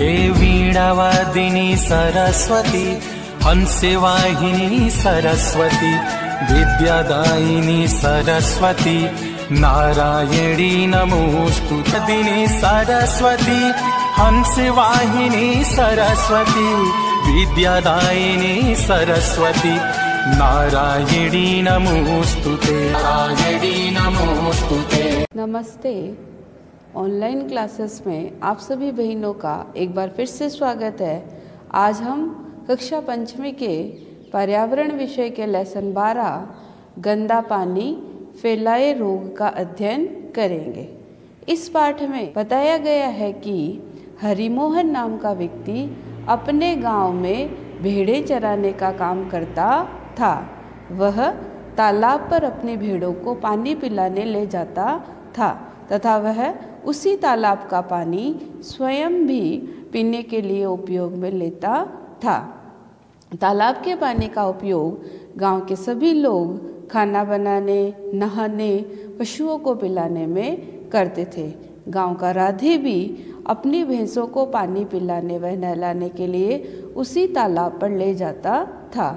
हे वीणावादिनी सरस्वती, हंसवाहिनी सरस्वती, विद्यादायिनी सरस्वती, नारायणी नमोस्तुते। दिनी सरस्वती, हंसवाहिनी सरस्वती, विद्यादायिनी सरस्वती, नारायणी नमोस्तुते, नारायणी नमोस्तुते। नमस्ते। ऑनलाइन क्लासेस में आप सभी बहनों का एक बार फिर से स्वागत है। आज हम कक्षा पंचमी के पर्यावरण विषय के लेसन 12 गंदा पानी फैलाए रोग का अध्ययन करेंगे। इस पाठ में बताया गया है कि हरिमोहन नाम का व्यक्ति अपने गांव में भेड़ें चराने का काम करता था। वह तालाब पर अपनी भेड़ों को पानी पिलाने ले जाता था तथा वह उसी तालाब का पानी स्वयं भी पीने के लिए उपयोग में लेता था। तालाब के पानी का उपयोग गांव के सभी लोग खाना बनाने, नहाने, पशुओं को पिलाने में करते थे। गांव का राधे भी अपनी भैंसों को पानी पिलाने व नहलाने के लिए उसी तालाब पर ले जाता था।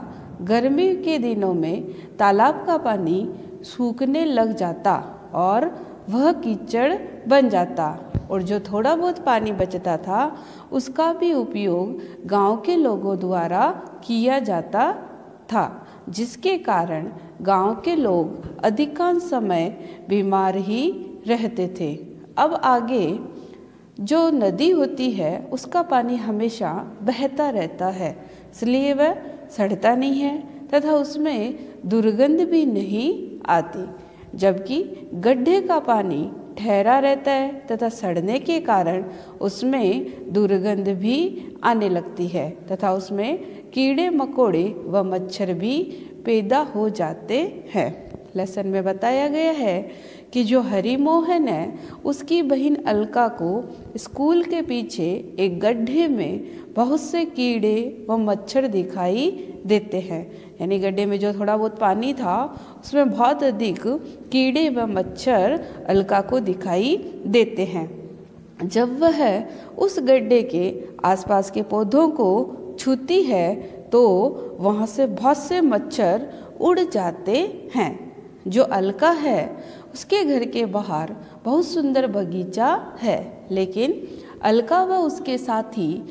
गर्मी के दिनों में तालाब का पानी सूखने लग जाता और वह कीचड़ बन जाता और जो थोड़ा बहुत पानी बचता था उसका भी उपयोग गांव के लोगों द्वारा किया जाता था, जिसके कारण गांव के लोग अधिकांश समय बीमार ही रहते थे। अब आगे जो नदी होती है उसका पानी हमेशा बहता रहता है, इसलिए वह सड़ता नहीं है तथा उसमें दुर्गंध भी नहीं आती, जबकि गड्ढे का पानी ठहरा रहता है तथा सड़ने के कारण उसमें दुर्गंध भी आने लगती है तथा उसमें कीड़े मकोड़े व मच्छर भी पैदा हो जाते हैं। लेसन में बताया गया है कि जो हरिमोहन है उसकी बहन अलका को स्कूल के पीछे एक गड्ढे में बहुत से कीड़े व मच्छर दिखाई देते हैं। यानी गड्ढे में जो थोड़ा बहुत पानी था उसमें बहुत अधिक कीड़े व मच्छर अलका को दिखाई देते हैं। जब वह उस गड्ढे के आसपास के पौधों को छूती है तो वहाँ से बहुत से मच्छर उड़ जाते हैं। जो अलका है उसके घर के बाहर बहुत सुंदर बगीचा है, लेकिन अलका व उसके साथी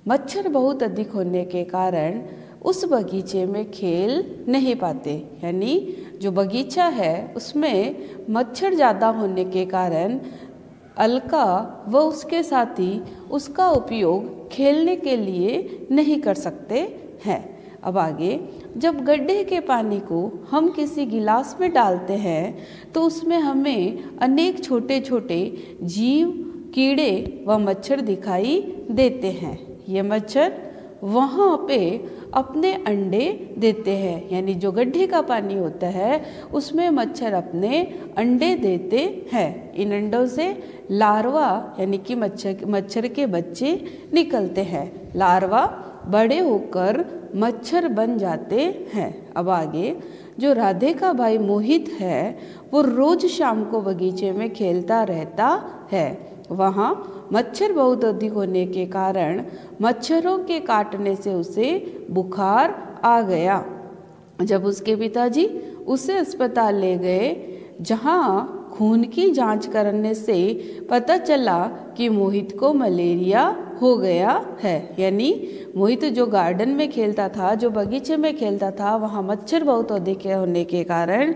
मच्छर बहुत अधिक होने के कारण उस बगीचे में खेल नहीं पाते। यानी जो बगीचा है उसमें मच्छर ज़्यादा होने के कारण अलका व उसके साथी उसका उपयोग खेलने के लिए नहीं कर सकते हैं। अब आगे जब गड्ढे के पानी को हम किसी गिलास में डालते हैं तो उसमें हमें अनेक छोटे छोटे जीव, कीड़े व मच्छर दिखाई देते हैं। ये मच्छर वहाँ पे अपने अंडे देते हैं। यानी जो गड्ढे का पानी होता है उसमें मच्छर अपने अंडे देते हैं। इन अंडों से लार्वा यानी कि मच्छर के बच्चे निकलते हैं। लार्वा बड़े होकर मच्छर बन जाते हैं। अब आगे जो राधे का भाई मोहित है वो रोज शाम को बगीचे में खेलता रहता है। वहाँ मच्छर बहुत अधिक होने के कारण मच्छरों के काटने से उसे बुखार आ गया। जब उसके पिताजी उसे अस्पताल ले गए, जहाँ खून की जांच करने से पता चला कि मोहित को मलेरिया हो गया है। यानी मोहित जो गार्डन में खेलता था, जो बगीचे में खेलता था, वहाँ मच्छर बहुत अधिक होने के कारण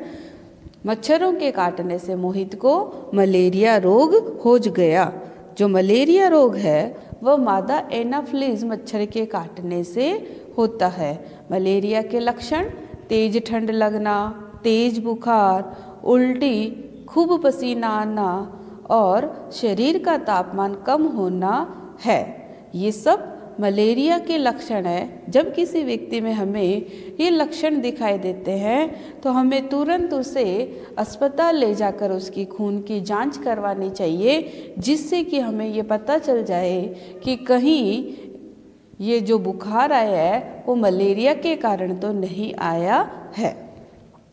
मच्छरों के काटने से मोहित को मलेरिया रोग हो गया। जो मलेरिया रोग है वह मादा एनाफ्लीज मच्छर के काटने से होता है। मलेरिया के लक्षण तेज ठंड लगना, तेज बुखार, उल्टी, खूब पसीना आना और शरीर का तापमान कम होना है। ये सब मलेरिया के लक्षण है। जब किसी व्यक्ति में हमें ये लक्षण दिखाई देते हैं तो हमें तुरंत उसे अस्पताल ले जाकर उसकी खून की जांच करवानी चाहिए, जिससे कि हमें ये पता चल जाए कि कहीं ये जो बुखार आया है वो मलेरिया के कारण तो नहीं आया है।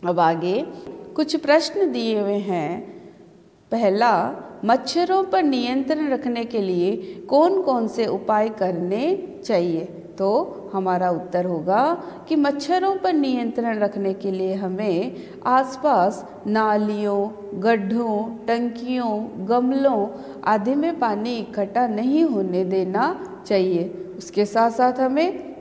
अब आगे कुछ प्रश्न दिए हुए हैं। पहला, मच्छरों पर नियंत्रण रखने के लिए कौन कौन से उपाय करने चाहिए? तो हमारा उत्तर होगा कि मच्छरों पर नियंत्रण रखने के लिए हमें आसपास नालियों, गड्ढों, टंकियों, गमलों आदि में पानी इकट्ठा नहीं होने देना चाहिए। उसके साथ साथ हमें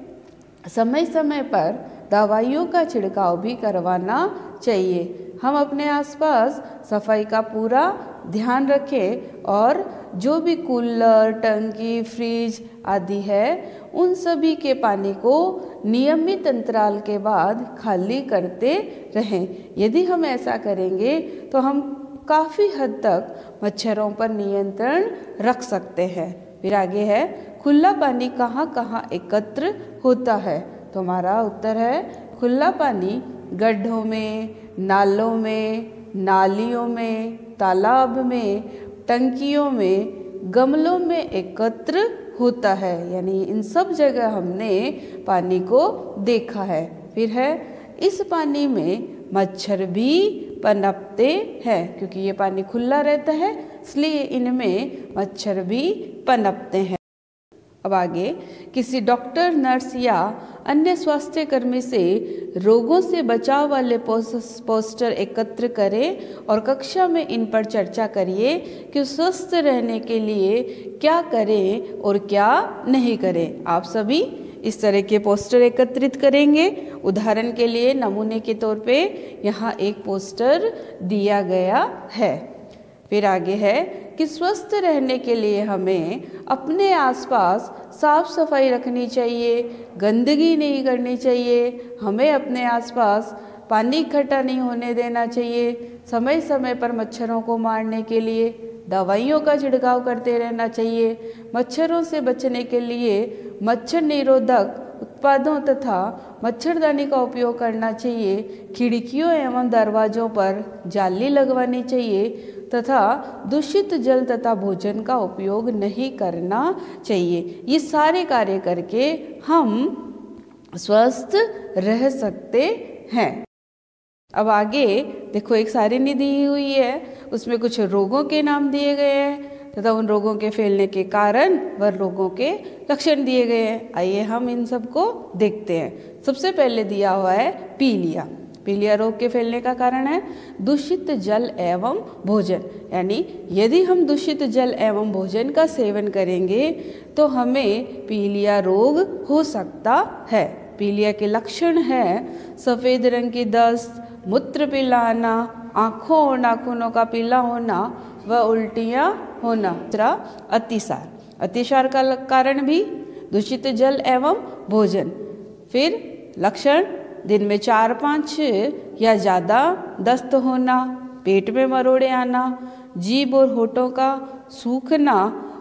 समय समय पर दवाइयों का छिड़काव भी करवाना चाहिए। हम अपने आसपास सफाई का पूरा ध्यान रखें और जो भी कूलर, टंकी, फ्रिज आदि है उन सभी के पानी को नियमित अंतराल के बाद खाली करते रहें। यदि हम ऐसा करेंगे तो हम काफ़ी हद तक मच्छरों पर नियंत्रण रख सकते हैं। फिर आगे है, खुला पानी कहाँ कहाँ एकत्र होता है? तो हमारा उत्तर है, खुला पानी गड्ढों में, नालों में, नालियों में, तालाब में, टंकियों में, गमलों में एकत्र होता है। यानी इन सब जगह हमने पानी को देखा है। फिर है, इस पानी में मच्छर भी पनपते हैं, क्योंकि ये पानी खुला रहता है इसलिए इनमें मच्छर भी पनपते हैं। अब आगे, किसी डॉक्टर, नर्स या अन्य स्वास्थ्य कर्मी से रोगों से बचाव वाले पोस्टर एकत्र करें और कक्षा में इन पर चर्चा करिए कि स्वस्थ रहने के लिए क्या करें और क्या नहीं करें। आप सभी इस तरह के पोस्टर एकत्रित करेंगे। उदाहरण के लिए नमूने के तौर पे यहाँ एक पोस्टर दिया गया है। फिर आगे है कि स्वस्थ रहने के लिए हमें अपने आसपास साफ सफाई रखनी चाहिए, गंदगी नहीं करनी चाहिए, हमें अपने आसपास पानी इकट्ठा नहीं होने देना चाहिए, समय समय पर मच्छरों को मारने के लिए दवाइयों का छिड़काव करते रहना चाहिए, मच्छरों से बचने के लिए मच्छर निरोधक उत्पादों तथा मच्छरदानी का उपयोग करना चाहिए, खिड़कियों एवं दरवाजों पर जाली लगवानी चाहिए तथा दूषित जल तथा भोजन का उपयोग नहीं करना चाहिए। ये सारे कार्य करके हम स्वस्थ रह सकते हैं। अब आगे देखो, एक सारणी दी हुई है, उसमें कुछ रोगों के नाम दिए गए हैं तथा उन रोगों के फैलने के कारण व रोगों के लक्षण दिए गए हैं। आइए हम इन सबको देखते हैं। सबसे पहले दिया हुआ है पीलिया। पीलिया रोग के फैलने का कारण है दूषित जल एवं भोजन। यानी यदि हम दूषित जल एवं भोजन का सेवन करेंगे तो हमें पीलिया रोग हो सकता है। पीलिया के लक्षण है सफ़ेद रंग की दस्त, मूत्र पीला आना, आँखों और नाखूनों का पीला होना व उल्टियाँ होना। दूसरा अतिसार। अतिसार का कारण भी दूषित जल एवं भोजन। फिर लक्षण दिन में 4-5 या ज़्यादा दस्त होना, पेट में मरोड़े आना, जीभ और होठों का सूखना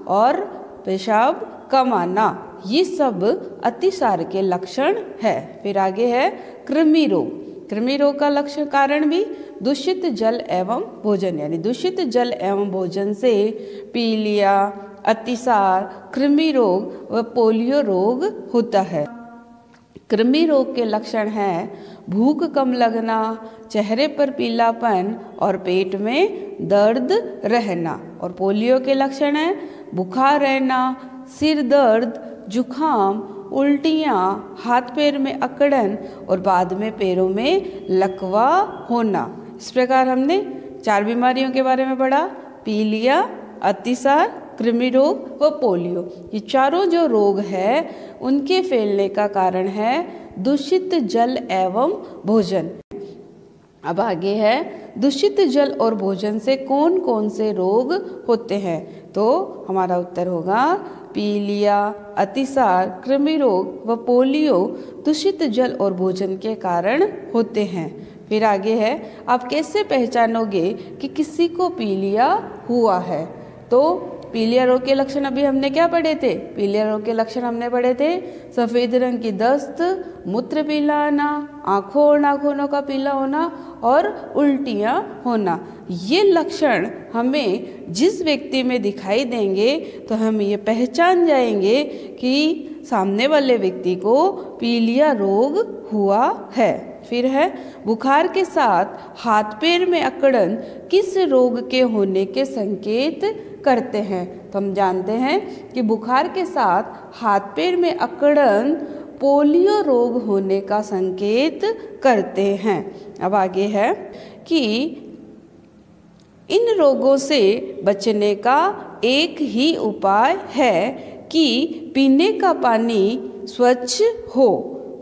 और पेशाब कम आना, ये सब अतिसार के लक्षण है। फिर आगे है कृमि रोग। कृमि रोग का लक्षण कारण भी दूषित जल एवं भोजन। यानी दूषित जल एवं भोजन से पीलिया, अतिसार, कृमि रोग व पोलियो रोग होता है। कृमि रोग के लक्षण हैं भूख कम लगना, चेहरे पर पीलापन और पेट में दर्द रहना। और पोलियो के लक्षण हैं बुखार रहना, सिर दर्द, जुखाम, उल्टियाँ, हाथ पैर में अकड़न और बाद में पैरों में लकवा होना। इस प्रकार हमने 4 बीमारियों के बारे में पढ़ा, पीलिया, अतिसार, कृमि रोग व पोलियो। ये चारों जो रोग है उनके फैलने का कारण है दूषित जल एवं भोजन। अब आगे है दूषित जल और भोजन से कौन कौन से रोग होते हैं? तो हमारा उत्तर होगा पीलिया, अतिसार, कृमि रोग व पोलियो दूषित जल और भोजन के कारण होते हैं। फिर आगे है आप कैसे पहचानोगे कि किसी को पीलिया हुआ है? तो पीलिया रोग के लक्षण अभी हमने क्या पढ़े थे? पीलिया रोग के लक्षण हमने पढ़े थे सफ़ेद रंग की दस्त, मूत्र पीला आना, आँखों और नाखूनों का पीला होना और उल्टियाँ होना। ये लक्षण हमें जिस व्यक्ति में दिखाई देंगे तो हम ये पहचान जाएंगे कि सामने वाले व्यक्ति को पीलिया रोग हुआ है। फिर है बुखार के साथ हाथ पैर में अकड़न किस रोग के होने के संकेत करते हैं। तो हम जानते हैं कि बुखार के साथ हाथ पैर में अकड़न पोलियो रोग होने का संकेत करते हैं। अब आगे है कि इन रोगों से बचने का एक ही उपाय है कि पीने का पानी स्वच्छ हो।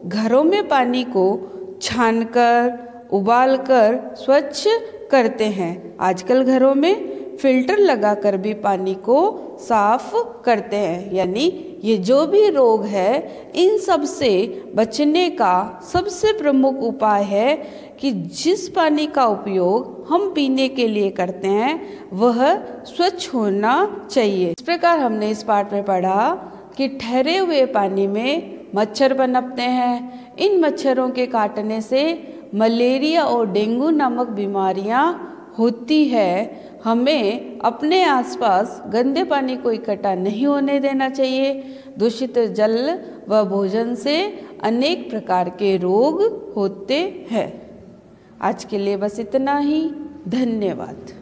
घरों में पानी को छानकर उबालकर स्वच्छ करते हैं। आजकल घरों में फिल्टर लगाकर भी पानी को साफ करते हैं। यानी ये जो भी रोग है इन सब से बचने का सबसे प्रमुख उपाय है कि जिस पानी का उपयोग हम पीने के लिए करते हैं वह स्वच्छ होना चाहिए। इस प्रकार हमने इस पाठ में पढ़ा कि ठहरे हुए पानी में मच्छर पनपते हैं। इन मच्छरों के काटने से मलेरिया और डेंगू नामक बीमारियां होती है। हमें अपने आसपास गंदे पानी को इकट्ठा नहीं होने देना चाहिए। दूषित जल व भोजन से अनेक प्रकार के रोग होते हैं। आज के लिए बस इतना ही। धन्यवाद।